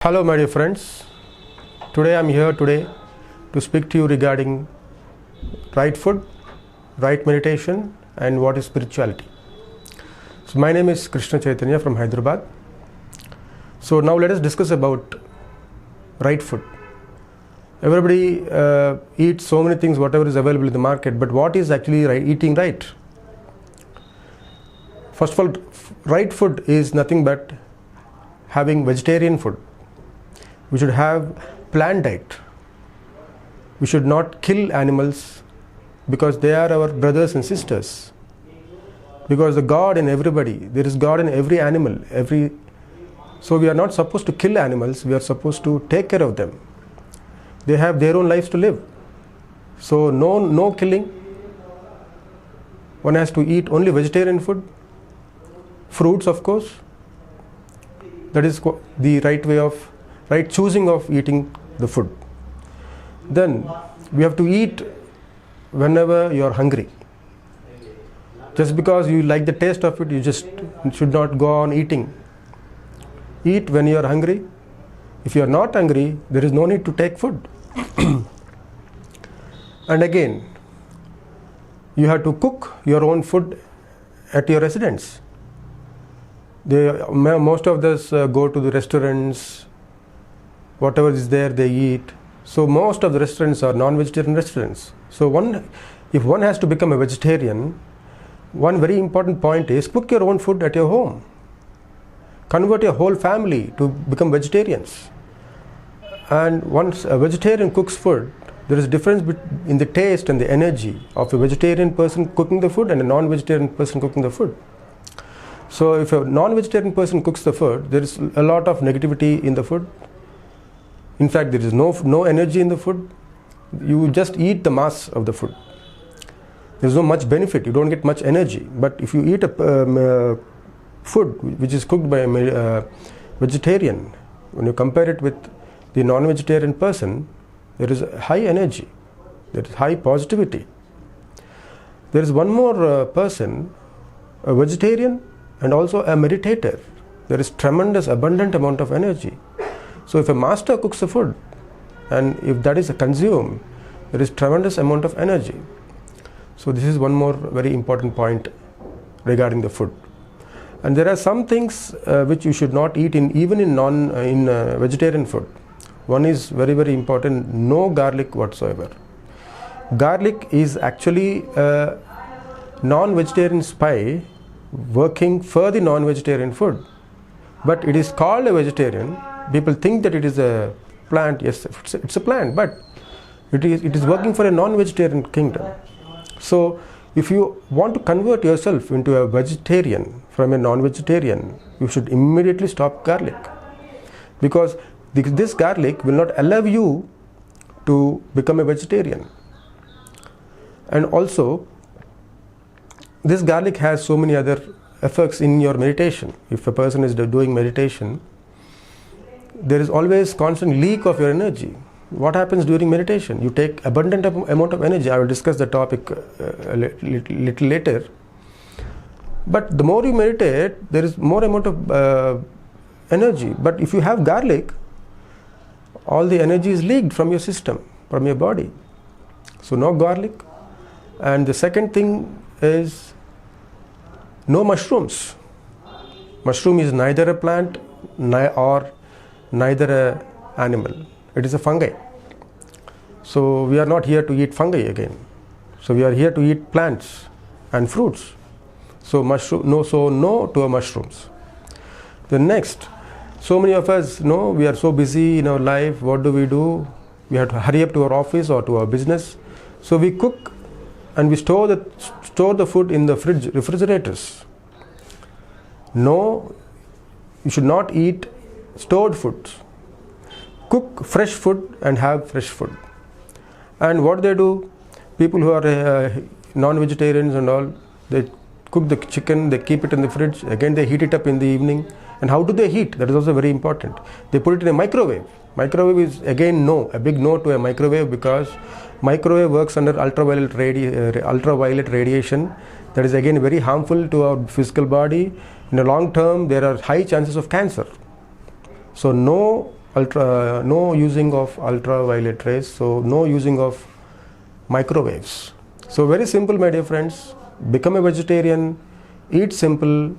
Hello my dear friends, today I am here to speak to you regarding right food, right meditation and what is spirituality. So my name is Krishna Chaitanya from Hyderabad. So now let us discuss about right food. Everybody eats so many things, whatever is available in the market, but what is actually eating right? First of all, right food is nothing but having vegetarian food. We should have plant diet. We should not kill animals because they are our brothers and sisters. Because the God in everybody, there is God in every animal, so we are not supposed to kill animals, we are supposed to take care of them. They have their own lives to live. So no killing. One has to eat only vegetarian food, fruits of course. That is the right choosing of eating the food. Then we have to eat whenever you are hungry. Just because you like the taste of it, you just should not go on eating. Eat when you are hungry. If you are not hungry, there is no need to take food. And again, you have to cook your own food at your residence. Most of us go to the restaurants, whatever is there they eat. So most of the restaurants are non-vegetarian restaurants. So if one has to become a vegetarian, one very important point is cook your own food at your home. Convert your whole family to become vegetarians. And once a vegetarian cooks food, there is a difference in the taste and the energy of a vegetarian person cooking the food and a non-vegetarian person cooking the food. So if a non-vegetarian person cooks the food, there is a lot of negativity in the food. In fact, there is no energy in the food. You just eat the mass of the food. There is no much benefit. You don't get much energy. But if you eat a food which is cooked by a vegetarian, when you compare it with the non-vegetarian person, there is high energy. There is high positivity. There is one more person, a vegetarian and also a meditator. There is tremendous, abundant amount of energy. So if a master cooks the food and if that is consumed, there is tremendous amount of energy. So this is one more very important point regarding the food. And there are some things which you should not eat even in vegetarian food. One is very, very important: no garlic whatsoever. Garlic is actually a non-vegetarian spy working for the non-vegetarian food. But it is called a vegetarian. People think that it is a plant. Yes, it's a plant, but it is working for a non-vegetarian kingdom. So if you want to convert yourself into a vegetarian from a non-vegetarian, you should immediately stop garlic, because this garlic will not allow you to become a vegetarian. And also, this garlic has so many other effects in your meditation. If a person is doing meditation, there is always constant leak of your energy. What happens during meditation? You take abundant amount of energy. I will discuss the topic a little later. But the more you meditate, there is more amount of energy. But if you have garlic, all the energy is leaked from your system, from your body. So no garlic. And the second thing is no mushrooms. Mushroom is neither a plant or neither an animal. It is a fungi. So we are not here to eat fungi again. So we are here to eat plants and fruits. So no to mushrooms. The next, so many of us know we are so busy in our life. What do? We have to hurry up to our office or to our business. So we cook and we store the food in the refrigerators. No, you should not eat stored foods. Cook fresh food and have fresh food. And what they do, people who are non-vegetarians and all, they cook the chicken, they keep it in the fridge, again they heat it up in the evening. And how do they heat? That is also very important. They put it in a microwave. Microwave is again a big no to a microwave, because microwave works under ultraviolet radiation. That is again very harmful to our physical body. In the long term, there are high chances of cancer. So no no using of ultraviolet rays, so no using of microwaves. So very simple, my dear friends. Become a vegetarian, eat simple,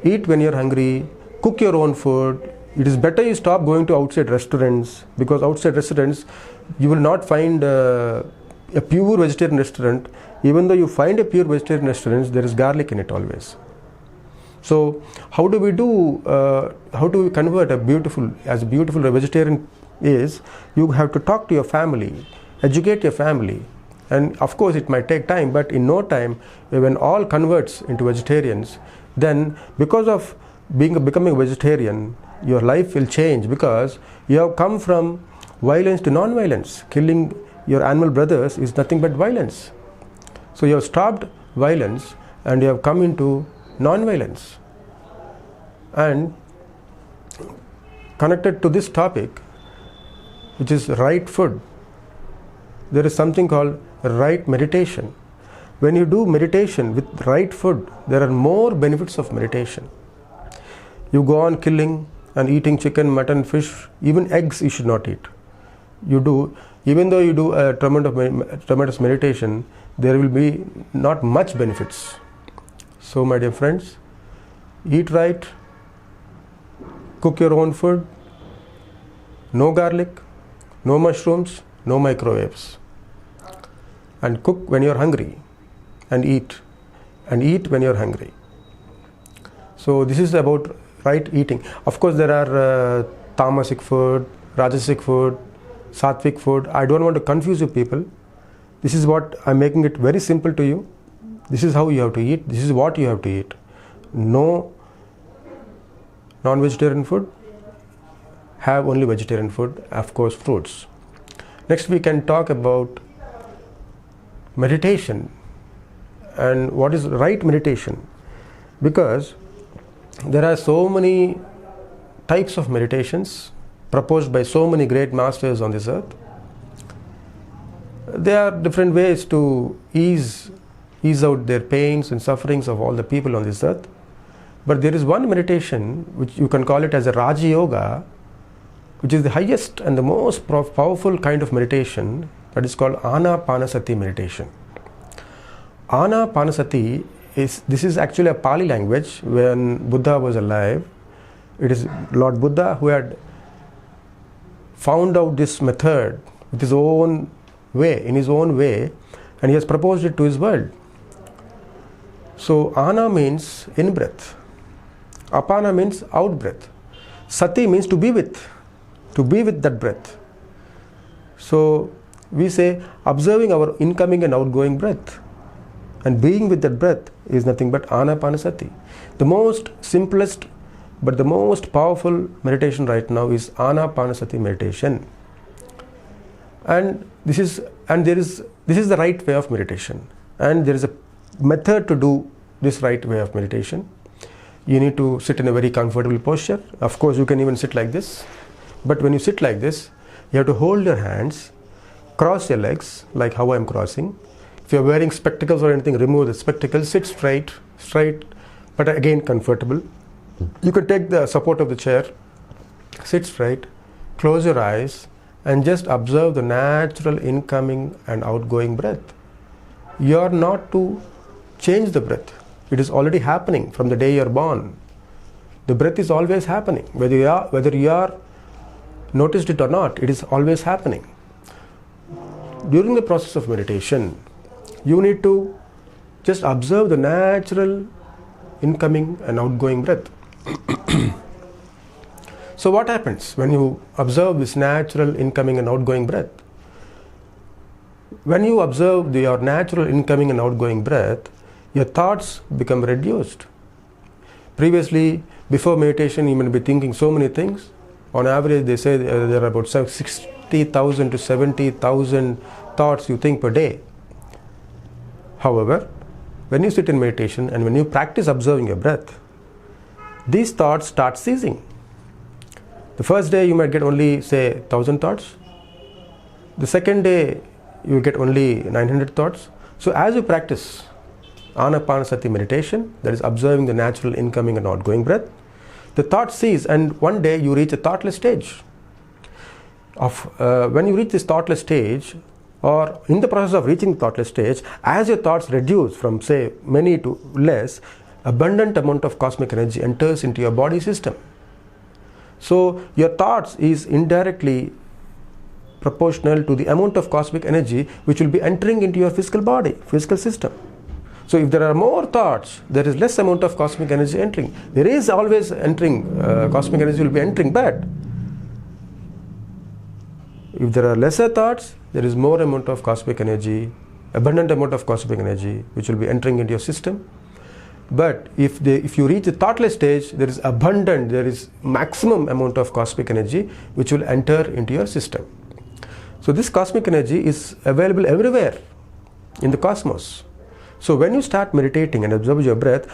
eat when you're hungry, cook your own food. It is better you stop going to outside restaurants, because outside restaurants you will not find a pure vegetarian restaurant. Even though you find a pure vegetarian restaurant, there is garlic in it always. So how do we convert a beautiful vegetarian is, you have to talk to your family, educate your family, and of course it might take time, but in no time, when all converts into vegetarians, then because of becoming a vegetarian, your life will change, because you have come from violence to non-violence. Killing your animal brothers is nothing but violence. So you have stopped violence and you have come into non-violence. And connected to this topic, which is right food, there is something called right meditation. When you do meditation with right food, there are more benefits of meditation. You go on killing and eating chicken, mutton, fish, even eggs you should not eat. Even though you do a tremendous meditation, there will be not much benefits. So my dear friends, eat right, cook your own food, no garlic, no mushrooms, no microwaves, and cook when you're hungry, and eat when you're hungry. So this is about right eating. Of course there are tamasic food, rajasic food, sattvic food. I don't want to confuse you people. This is what I'm making it very simple to you. This is how you have to eat. This is what you have to eat. No non-vegetarian food. Have only vegetarian food. Of course, fruits. Next we can talk about meditation and what is right meditation, because there are so many types of meditations proposed by so many great masters on this earth. There are different ways to ease out their pains and sufferings of all the people on this earth. But there is one meditation which you can call it as a Raja Yoga, which is the highest and the most powerful kind of meditation, that is called Anapanasati meditation. Anapanasati is actually a Pali language. When Buddha was alive, it is Lord Buddha who had found out this method with his own way, and he has proposed it to his world. So Ana means in breath, Apana means out breath, Sati means to be with that breath. So we say observing our incoming and outgoing breath, and being with that breath is nothing but Anapanasati. The most simplest but the most powerful meditation right now is Anapanasati meditation. And this is the right way of meditation, and there is a method to do this right way of meditation. You need to sit in a very comfortable posture. Of course you can even sit like this, but when you sit like this, you have to hold your hands, cross your legs like how I am crossing. If you are wearing spectacles or anything, remove the spectacles, sit straight, but again comfortable. You can take the support of the chair, sit straight, close your eyes, and just observe the natural incoming and outgoing breath. You are not to change the breath. It is already happening from the day you are born. The breath is always happening. Whether you are noticed it or not, it is always happening. During the process of meditation, you need to just observe the natural incoming and outgoing breath. So what happens when you observe this natural incoming and outgoing breath? When you observe your natural incoming and outgoing breath, your thoughts become reduced. Previously, before meditation, you may be thinking so many things. On average, they say there are about 60,000 to 70,000 thoughts you think per day. However, when you sit in meditation and when you practice observing your breath, these thoughts start ceasing. The first day you might get only, say, 1,000 thoughts. The second day you get only 900 thoughts. So as you practice Anapanasati meditation, that is observing the natural incoming and outgoing breath, the thoughts cease, and one day you reach a thoughtless stage. when you reach this thoughtless stage, or in the process of reaching thoughtless stage, as your thoughts reduce from say many to less, abundant amount of cosmic energy enters into your body system. So your thoughts is indirectly proportional to the amount of cosmic energy which will be entering into your physical body, physical system. So if there are more thoughts, there is less amount of cosmic energy entering. There is always entering, cosmic energy will be entering, but if there are lesser thoughts, there is more amount of cosmic energy, abundant amount of cosmic energy which will be entering into your system. But if you reach the thoughtless stage, there is abundant, there is maximum amount of cosmic energy which will enter into your system. So this cosmic energy is available everywhere in the cosmos. So when you start meditating and observe your breath,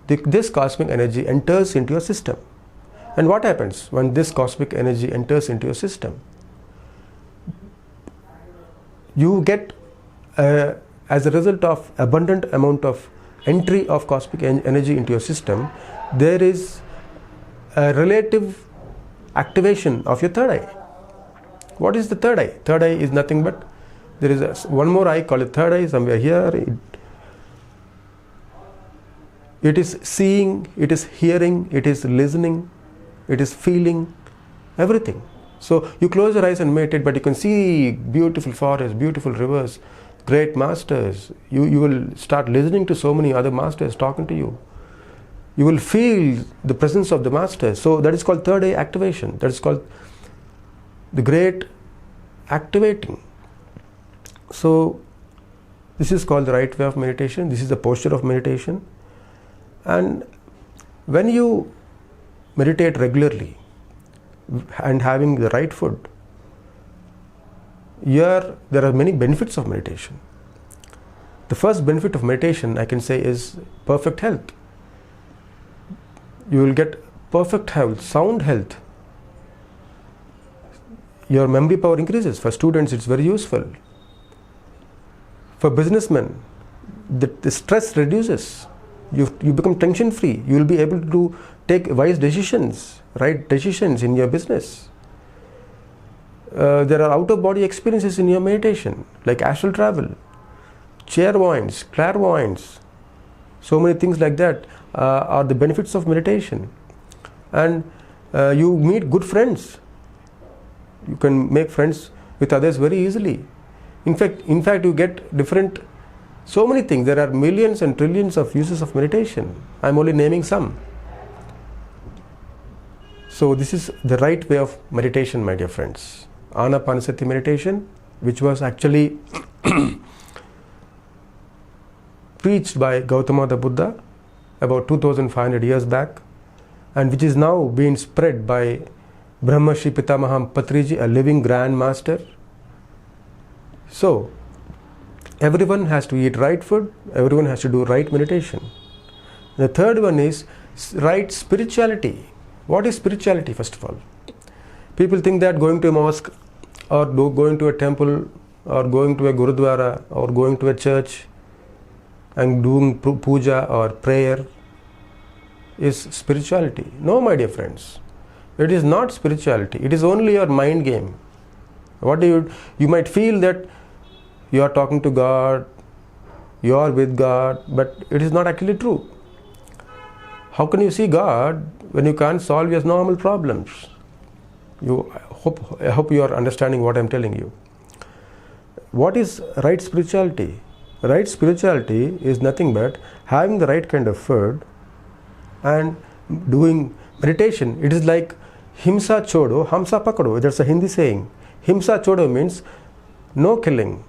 this cosmic energy enters into your system. And what happens when this cosmic energy enters into your system? You get, as a result of abundant amount of entry of cosmic energy into your system, there is a relative activation of your third eye. What is the third eye? Third eye is nothing but, there is one more eye called a third eye somewhere here. It is seeing, it is hearing, it is listening, it is feeling, everything. So you close your eyes and meditate, but you can see beautiful forests, beautiful rivers, great masters. You will start listening to so many other masters talking to you. You will feel the presence of the masters. So that is called third eye activation. That is called the great activating. So this is called the right way of meditation. This is the posture of meditation. And when you meditate regularly and having the right food, there are many benefits of meditation. The first benefit of meditation, I can say, is perfect health. You will get perfect health, sound health. Your memory power increases. For students, it's very useful. For businessmen, the stress reduces. You become tension free. You will be able to take wise decisions, right decisions in your business. There are out of body experiences in your meditation, like astral travel, clairvoyance, so many things like that are the benefits of meditation. And you meet good friends. You can make friends with others very easily. In fact, you get different, so many things. There are millions and trillions of uses of meditation. I am only naming some. So this is the right way of meditation, my dear friends. Anapanasati meditation, which was actually preached by Gautama the Buddha about 2500 years back, and which is now being spread by Brahmarshi Pitamaham Patriji, a living grand master. So everyone has to eat right food, everyone has to do right meditation. The third one is right spirituality. What is spirituality, first of all? People think that going to a mosque or going to a temple or going to a gurudwara or going to a church and doing puja or prayer is spirituality. No, my dear friends. It is not spirituality. It is only your mind game. You might feel that you are talking to God, you are with God, but it is not actually true. How can you see God when you can't solve your normal problems? I hope you are understanding what I am telling you. What is right spirituality? Right spirituality is nothing but having the right kind of food and doing meditation. It is like himsa chodo, hamsa pakado. That's a Hindi saying. Himsa chodo means no killing,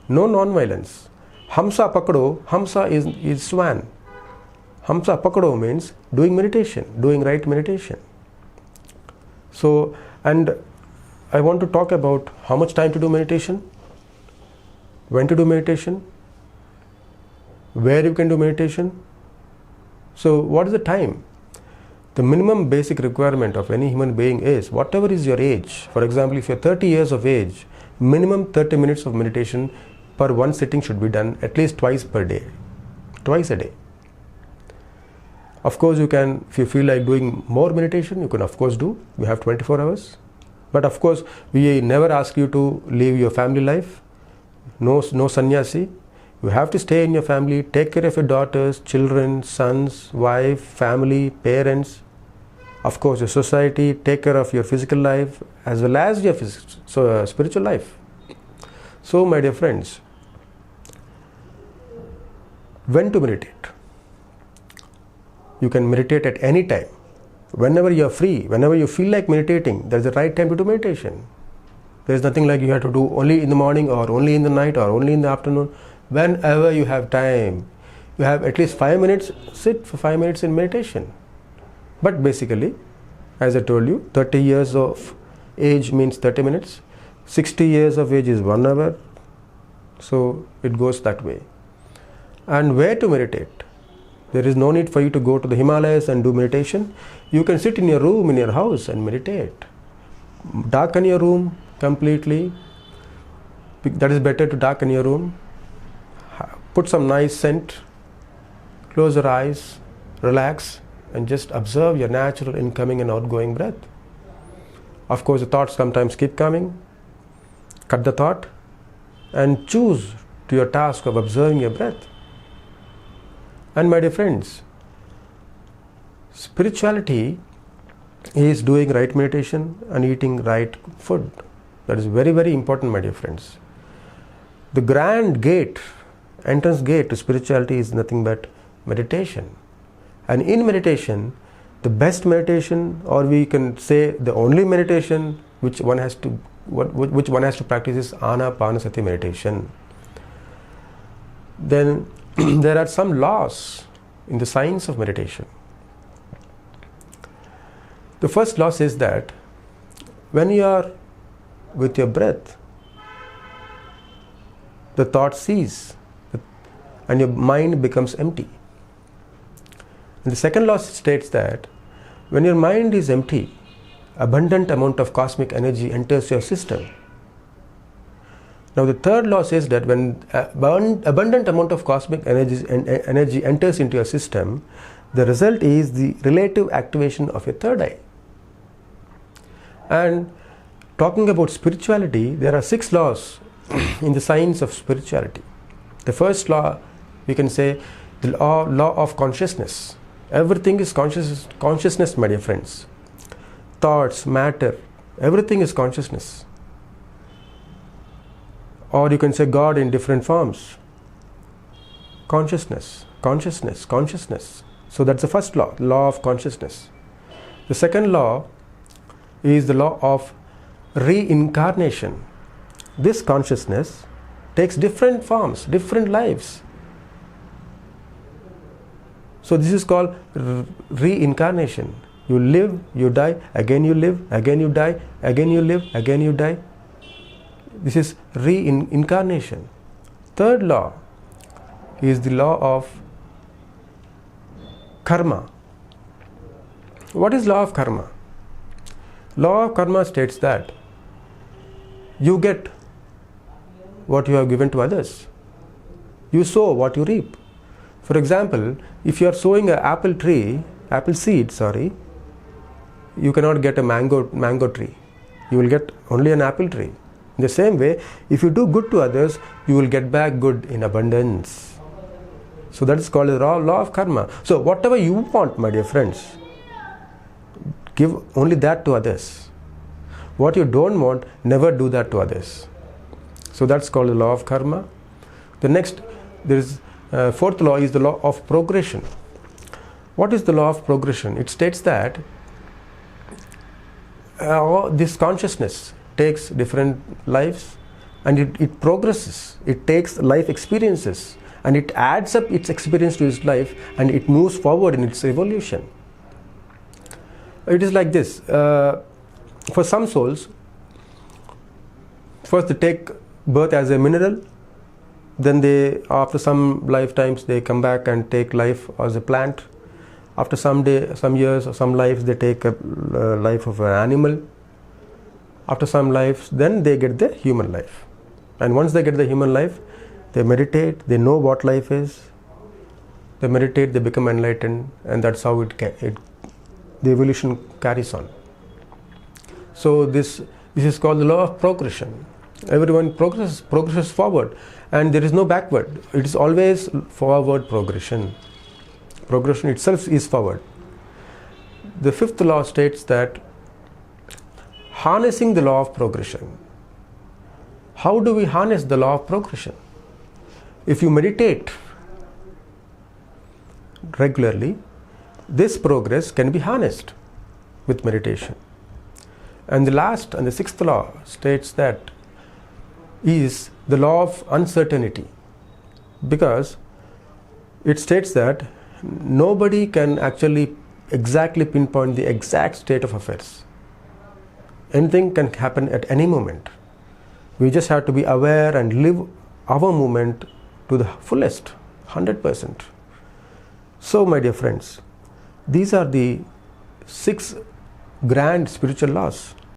no non-violence. Hamsa pakado, hamsa is swan. Hamsa pakado means doing meditation, doing right meditation. So, and I want to talk about how much time to do meditation, when to do meditation, where you can do meditation. So what is the time? The minimum basic requirement of any human being is, whatever is your age, for example, if you're 30 years of age, minimum 30 minutes of meditation per one sitting should be done at least twice per day, twice a day. Of course, you can, if you feel like doing more meditation, you can of course do. You have 24 hours. But of course, we never ask you to leave your family life. No sannyasi. You have to stay in your family, take care of your daughters, children, sons, wife, family, parents. Of course, your society, take care of your physical life as well as your spiritual life. So, my dear friends, when to meditate? You can meditate at any time. Whenever you are free, whenever you feel like meditating, there is the right time to do meditation. There is nothing like you have to do only in the morning or only in the night or only in the afternoon. Whenever you have time, you have at least 5 minutes, sit for 5 minutes in meditation. But basically, as I told you, 30 years of age means 30 minutes, 60 years of age is 1 hour, so it goes that way. And where to meditate? There is no need for you to go to the Himalayas and do meditation. You can sit in your room, in your house and meditate. Darken your room completely. That is better, to darken your room. Put some nice scent, close your eyes, relax, and just observe your natural incoming and outgoing breath. Of course, the thoughts sometimes keep coming. Cut the thought and choose to your task of observing your breath. And my dear friends, spirituality is doing right meditation and eating right food. That is very, very important, my dear friends. The grand gate, entrance gate to spirituality is nothing but meditation. And in meditation, the best meditation, or we can say the only meditation which one has to practice, is Anapanasati meditation. Then there are some laws in the science of meditation. The first law says that when you are with your breath, the thought cease and your mind becomes empty. And the second law states that when your mind is empty, abundant amount of cosmic energy enters your system. Now the third law says that when abundant amount of cosmic energy enters into your system, the result is the relative activation of your third eye. And talking about spirituality, there are 6 laws in the science of spirituality. The first law, we can say, the law of consciousness. Everything is consciousness, my dear friends. Thoughts, matter, everything is consciousness. Or you can say God in different forms. Consciousness, consciousness, consciousness. So that's the first law, law of consciousness. The second law is the law of reincarnation. This consciousness takes different forms, different lives. So this is called reincarnation. You live, you die, again you live, again you die, again you live, again you die. This is reincarnation. Third law is the law of karma. What is law of karma? Law of karma states that you get what you have given to others. You sow what you reap. For example, if you are sowing an apple seed, you cannot get a mango tree. You will get only an apple tree. In the same way, if you do good to others, you will get back good in abundance. So that is called the law of karma. So whatever you want, my dear friends, give only that to others. What you don't want, never do that to others. So that's called the law of karma. The next, there is fourth law is the law of progression. What is the law of progression? It states that this consciousness takes different lives and it progresses. It takes life experiences and it adds up its experience to its life and it moves forward in its evolution. It is like this. For some souls, first they take birth as a mineral, then they, after some lifetimes, they come back and take life as a plant. After some years or some lives, they take a life of an animal. After some lives, then they get the human life. And once they get the human life, they meditate, they know what life is. They meditate, they become enlightened, and that's how the evolution carries on. So this This is called the law of progression. Everyone progresses forward, and there is no backward. It is always forward progression. Progression itself is forward. The fifth law states that harnessing the law of progression. How do we harness the law of progression? If you meditate regularly, this progress can be harnessed with meditation. And the last and the sixth law states that is the law of uncertainty, because it states that nobody can actually exactly pinpoint the exact state of affairs. Anything can happen at any moment. We just have to be aware and live our moment to the fullest, 100%. So, my dear friends, these are the 6 grand spiritual laws.